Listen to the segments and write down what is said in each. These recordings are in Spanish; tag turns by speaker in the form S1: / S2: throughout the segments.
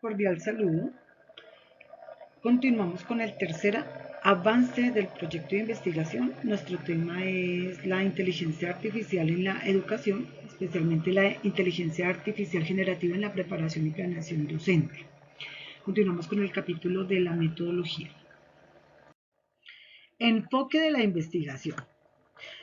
S1: Cordial saludo. Continuamos con el tercer avance del proyecto de investigación. Nuestro tema es la inteligencia artificial en la educación, especialmente la inteligencia artificial generativa en la preparación y planeación docente. Continuamos con el capítulo de la metodología. Enfoque de la investigación.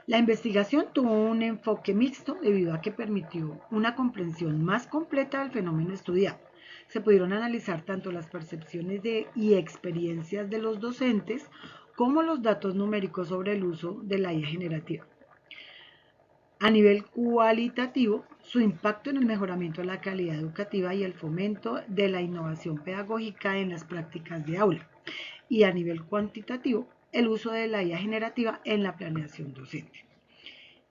S1: La investigación tuvo un enfoque mixto debido a que permitió una comprensión más completa del fenómeno estudiado. Se pudieron analizar tanto las percepciones y experiencias de los docentes como los datos numéricos sobre el uso de la IA generativa. A nivel cualitativo, su impacto en el mejoramiento de la calidad educativa y el fomento de la innovación pedagógica en las prácticas de aula. Y a nivel cuantitativo, el uso de la IA generativa en la planeación docente.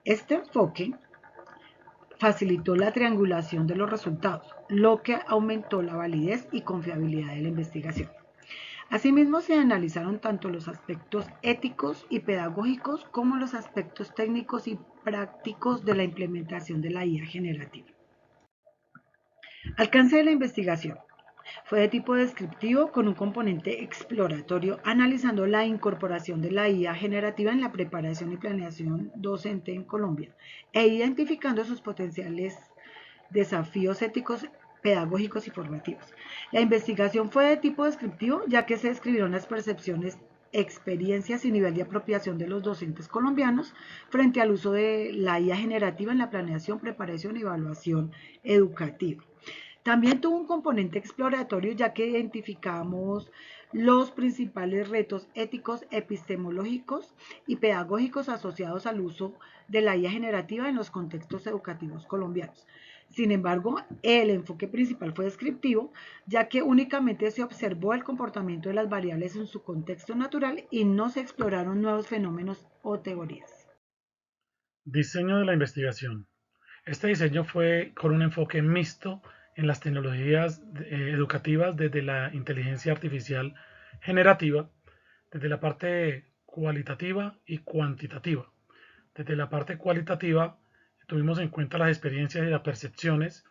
S1: Este enfoque facilitó la triangulación de los resultados, lo que aumentó la validez y confiabilidad de la investigación. Asimismo, se analizaron tanto los aspectos éticos y pedagógicos como los aspectos técnicos y prácticos de la implementación de la IA generativa. Alcance de la investigación. Fue de tipo descriptivo con un componente exploratorio, analizando la incorporación de la IA generativa en la preparación y planeación docente en Colombia e identificando sus potenciales desafíos éticos, pedagógicos y formativos. La investigación fue de tipo descriptivo, ya que se describieron las percepciones, experiencias y nivel de apropiación de los docentes colombianos frente al uso de la IA generativa en la planeación, preparación y evaluación educativa. También tuvo un componente exploratorio, ya que identificamos los principales retos éticos, epistemológicos y pedagógicos asociados al uso de la IA generativa en los contextos educativos colombianos. Sin embargo, el enfoque principal fue descriptivo, ya que únicamente se observó el comportamiento de las variables en su contexto natural y no se exploraron nuevos fenómenos o teorías.
S2: Diseño de la investigación. Este diseño fue con un enfoque mixto en las tecnologías educativas desde la inteligencia artificial generativa, desde la parte cualitativa y cuantitativa. Desde la parte cualitativa tuvimos en cuenta las experiencias y las percepciones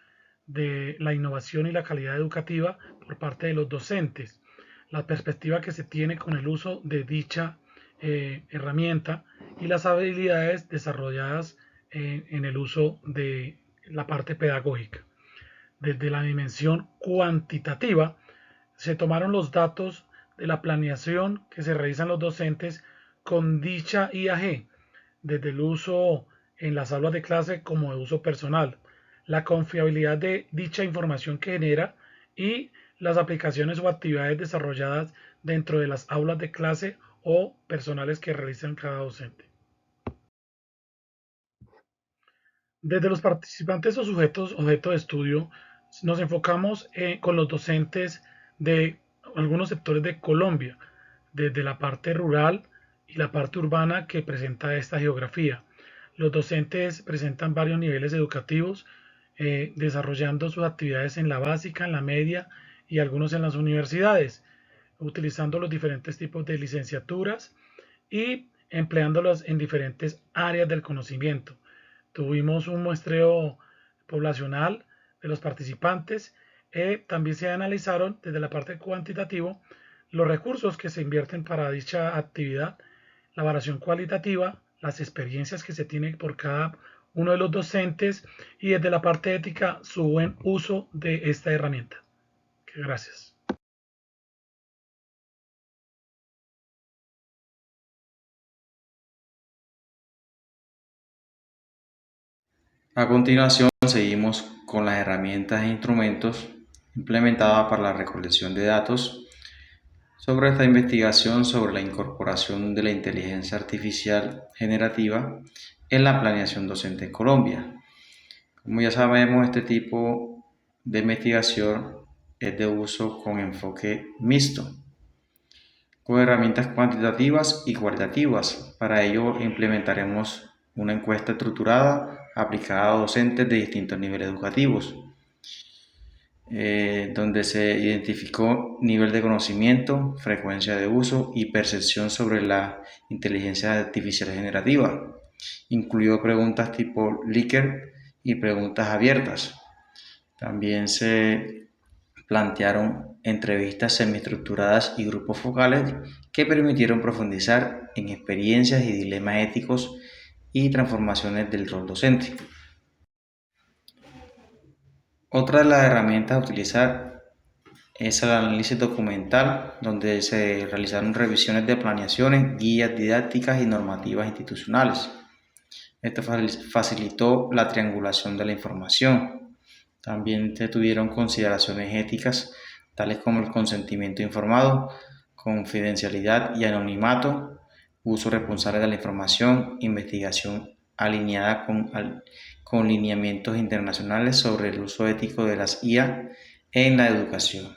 S2: de la innovación y la calidad educativa por parte de los docentes, la perspectiva que se tiene con el uso de dicha herramienta y las habilidades desarrolladas en el uso de la parte pedagógica. Desde la dimensión cuantitativa se tomaron los datos de la planeación que se realizan los docentes con dicha IAG, desde el uso en las aulas de clase como de uso personal, la confiabilidad de dicha información que genera y las aplicaciones o actividades desarrolladas dentro de las aulas de clase o personales que realizan cada docente. Desde los participantes o sujetos objeto de estudio, nos enfocamos con los docentes de algunos sectores de Colombia, desde la parte rural y la parte urbana que presenta esta geografía. Los docentes presentan varios niveles educativos, desarrollando sus actividades en la básica, en la media y algunos en las universidades, utilizando los diferentes tipos de licenciaturas y empleándolas en diferentes áreas del conocimiento. Tuvimos un muestreo poblacional de los participantes. También se analizaron desde la parte cuantitativa los recursos que se invierten para dicha actividad, la evaluación cualitativa, las experiencias que se tienen por cada uno de los docentes y desde la parte ética su buen uso de esta herramienta. Gracias.
S3: A continuación, seguimos con las herramientas e instrumentos implementados para la recolección de datos sobre esta investigación sobre la incorporación de la inteligencia artificial generativa en la planeación docente en Colombia. Como ya sabemos, este tipo de investigación es de uso con enfoque mixto, con herramientas cuantitativas y cualitativas. Para ello implementaremos una encuesta estructurada aplicada a docentes de distintos niveles educativos, donde se identificó nivel de conocimiento, frecuencia de uso y percepción sobre la inteligencia artificial generativa. Incluyó preguntas tipo Likert y preguntas abiertas. También se plantearon entrevistas semiestructuradas y grupos focales que permitieron profundizar en experiencias y dilemas éticos y transformaciones del rol docente. Otra de las herramientas a utilizar es el análisis documental, donde se realizaron revisiones de planeaciones, guías didácticas y normativas institucionales. Esto facilitó la triangulación de la información. También se tuvieron consideraciones éticas, tales como el consentimiento informado, confidencialidad y anonimato, uso responsable de la información, investigación alineada con lineamientos internacionales sobre el uso ético de las IA en la educación.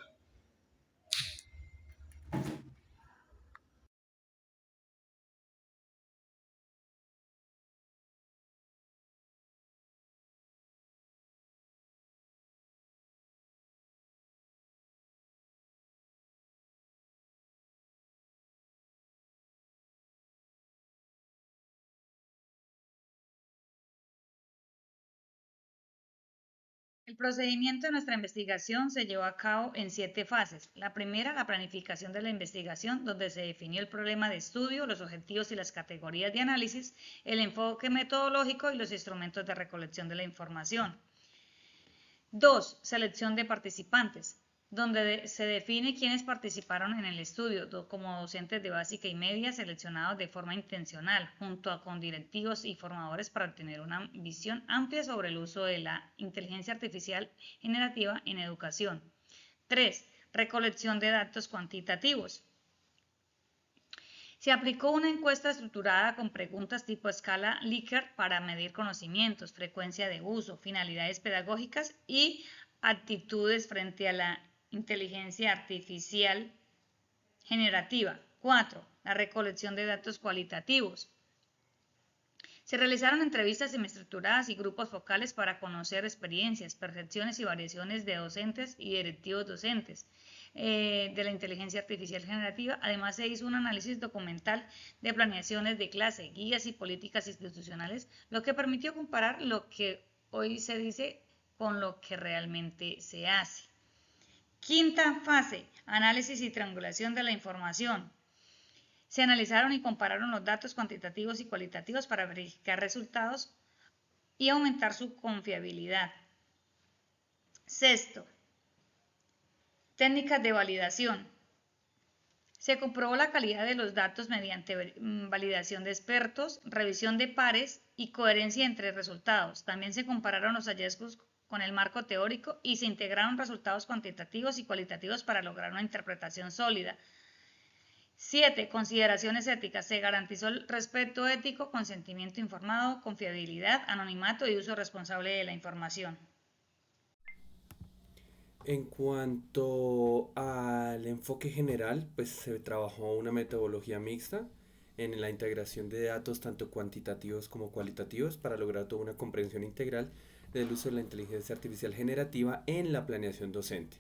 S4: El procedimiento de nuestra investigación se llevó a cabo en 7 fases. La primera, la planificación de la investigación, donde se definió el problema de estudio, los objetivos y las categorías de análisis, el enfoque metodológico y los instrumentos de recolección de la información. 2. Selección de participantes, donde se define quiénes participaron en el estudio, como docentes de básica y media seleccionados de forma intencional, junto con directivos y formadores para obtener una visión amplia sobre el uso de la inteligencia artificial generativa en educación. 3. Recolección de datos cuantitativos. Se aplicó una encuesta estructurada con preguntas tipo escala Likert para medir conocimientos, frecuencia de uso, finalidades pedagógicas y actitudes frente a la inteligencia artificial generativa. 4. La recolección de datos cualitativos. Se realizaron entrevistas semiestructuradas y grupos focales para conocer experiencias, percepciones y variaciones de docentes y directivos docentes de la inteligencia artificial generativa. Además, se hizo un análisis documental de planeaciones de clase, guías y políticas institucionales, lo que permitió comparar lo que hoy se dice con lo que realmente se hace. Quinta fase, análisis y triangulación de la información. Se analizaron y compararon los datos cuantitativos y cualitativos para verificar resultados y aumentar su confiabilidad. Sexto, técnicas de validación. Se comprobó la calidad de los datos mediante validación de expertos, revisión de pares y coherencia entre resultados. También se compararon los hallazgos con el marco teórico y se integraron resultados cuantitativos y cualitativos para lograr una interpretación sólida. 7. Consideraciones éticas. Se garantizó el respeto ético, consentimiento informado, confiabilidad, anonimato y uso responsable de la información.
S5: En cuanto al enfoque general, pues se trabajó una metodología mixta en la integración de datos tanto cuantitativos como cualitativos para lograr toda una comprensión integral del uso de la inteligencia artificial generativa en la planeación docente.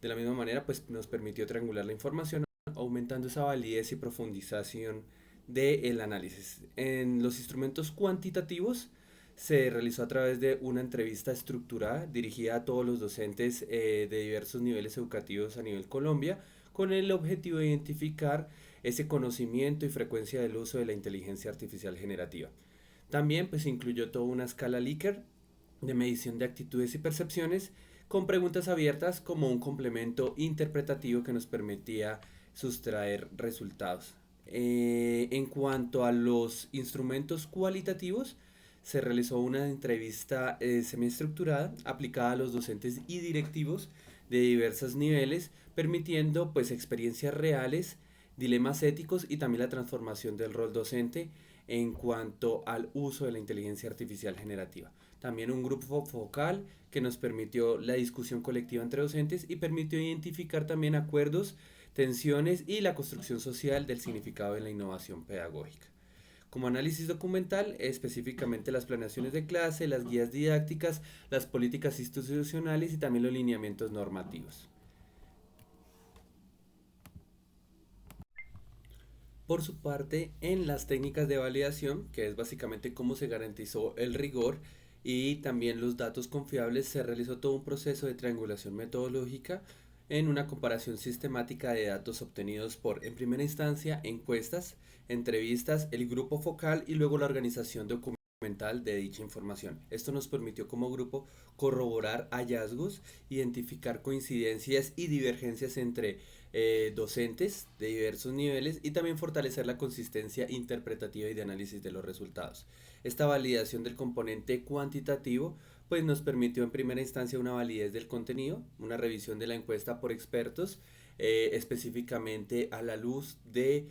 S5: De la misma manera, pues nos permitió triangular la información, aumentando esa validez y profundización del análisis. En los instrumentos cuantitativos se realizó a través de una entrevista estructurada dirigida a todos los docentes de diversos niveles educativos a nivel Colombia, con el objetivo de identificar ese conocimiento y frecuencia del uso de la inteligencia artificial generativa. También pues incluyó toda una escala Likert de medición de actitudes y percepciones con preguntas abiertas como un complemento interpretativo que nos permitía sustraer resultados. En cuanto a los instrumentos cualitativos, se realizó una entrevista semiestructurada aplicada a los docentes y directivos de diversos niveles, permitiendo pues experiencias reales, dilemas éticos y también la transformación del rol docente en cuanto al uso de la inteligencia artificial generativa. También un grupo focal que nos permitió la discusión colectiva entre docentes y permitió identificar también acuerdos, tensiones y la construcción social del significado de la innovación pedagógica. Como análisis documental, específicamente las planeaciones de clase, las guías didácticas, las políticas institucionales y también los lineamientos normativos. Por su parte, en las técnicas de validación, que es básicamente cómo se garantizó el rigor y también los datos confiables, se realizó todo un proceso de triangulación metodológica en una comparación sistemática de datos obtenidos por, en primera instancia, encuestas, entrevistas, el grupo focal y luego la organización documental de dicha información. Esto nos permitió como grupo corroborar hallazgos, identificar coincidencias y divergencias entre docentes de diversos niveles y también fortalecer la consistencia interpretativa y de análisis de los resultados. Esta validación del componente cuantitativo pues nos permitió en primera instancia una validez del contenido, una revisión de la encuesta por expertos, específicamente a la luz de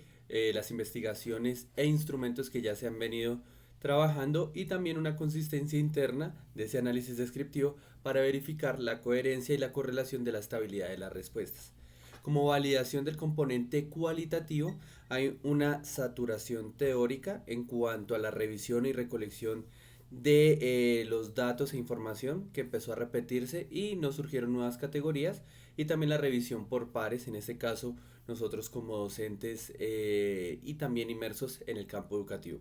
S5: las investigaciones e instrumentos que ya se han venido trabajando y también una consistencia interna de ese análisis descriptivo para verificar la coherencia y la correlación de la estabilidad de las respuestas. Como validación del componente cualitativo, hay una saturación teórica en cuanto a la revisión y recolección de los datos e información que empezó a repetirse y nos surgieron nuevas categorías y también la revisión por pares, en este caso nosotros como docentes y también inmersos en el campo educativo.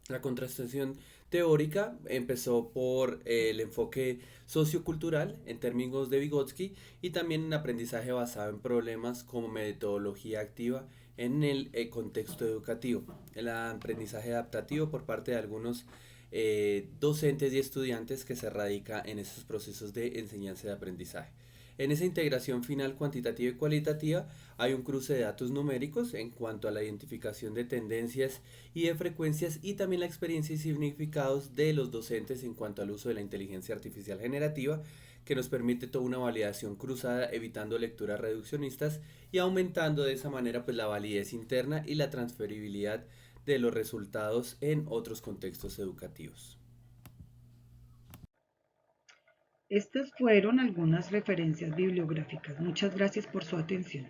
S5: La contrastación teórica empezó por el enfoque sociocultural en términos de Vygotsky y también en aprendizaje basado en problemas como metodología activa en el contexto educativo. El aprendizaje adaptativo por parte de algunos docentes y estudiantes que se radica en esos procesos de enseñanza y aprendizaje. En esa integración final cuantitativa y cualitativa hay un cruce de datos numéricos en cuanto a la identificación de tendencias y de frecuencias y también la experiencia y significados de los docentes en cuanto al uso de la inteligencia artificial generativa que nos permite toda una validación cruzada evitando lecturas reduccionistas y aumentando de esa manera pues la validez interna y la transferibilidad de los resultados en otros contextos educativos.
S1: Estas fueron algunas referencias bibliográficas. Muchas gracias por su atención.